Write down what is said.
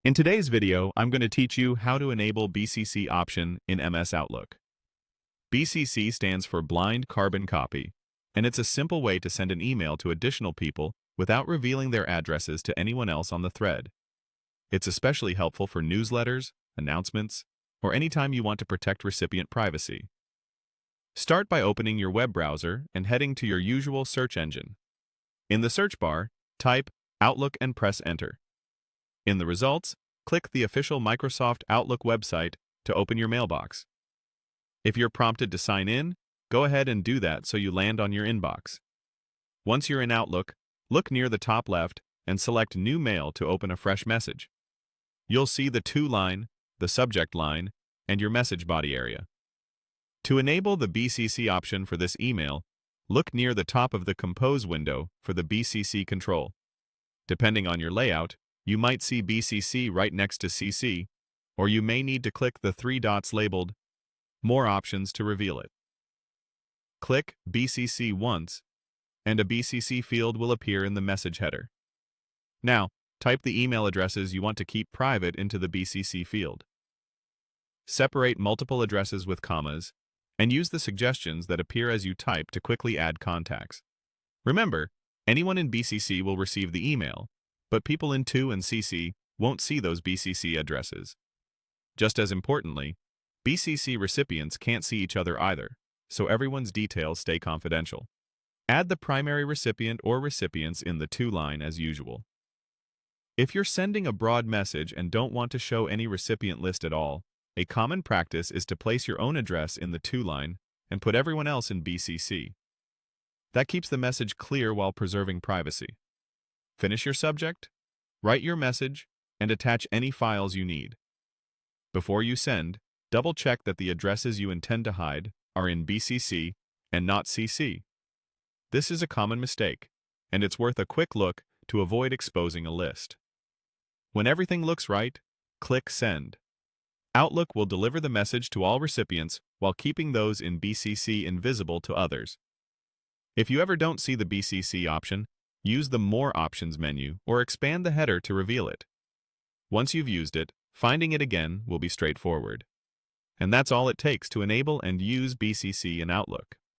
In today's video, I'm going to teach you how to enable BCC Option in MS Outlook. BCC stands for Blind Carbon Copy, and it's a simple way to send an email to additional people without revealing their addresses to anyone else on the thread. It's especially helpful for newsletters, announcements, or anytime you want to protect recipient privacy. Start by opening your web browser and heading to your usual search engine. In the search bar, type Outlook and press Enter. In the results, click the official Microsoft Outlook website to open your mailbox. If you're prompted to sign in, go ahead and do that so you land on your inbox. Once you're in Outlook, look near the top left and select New Mail to open a fresh message. You'll see the to line, the subject line, and your message body area. To enable the BCC option for this email, look near the top of the Compose window for the BCC control. Depending on your layout, you might see BCC right next to CC, or you may need to click the three dots labeled More Options to reveal it. Click BCC once, and a BCC field will appear in the message header. Now, type the email addresses you want to keep private into the BCC field. Separate multiple addresses with commas, and use the suggestions that appear as you type to quickly add contacts. Remember, anyone in BCC will receive the email, but people in To and CC won't see those BCC addresses. Just as importantly, BCC recipients can't see each other either, so everyone's details stay confidential. Add the primary recipient or recipients in the To line as usual. If you're sending a broad message and don't want to show any recipient list at all, a common practice is to place your own address in the To line and put everyone else in BCC. That keeps the message clear while preserving privacy. Finish your subject, write your message, and attach any files you need. Before you send, double-check that the addresses you intend to hide are in BCC and not CC. This is a common mistake, and it's worth a quick look to avoid exposing a list. When everything looks right, click Send. Outlook will deliver the message to all recipients while keeping those in BCC invisible to others. If you ever don't see the BCC option, use the More Options menu or expand the header to reveal it. Once you've used it, finding it again will be straightforward. And that's all it takes to enable and use BCC in Outlook.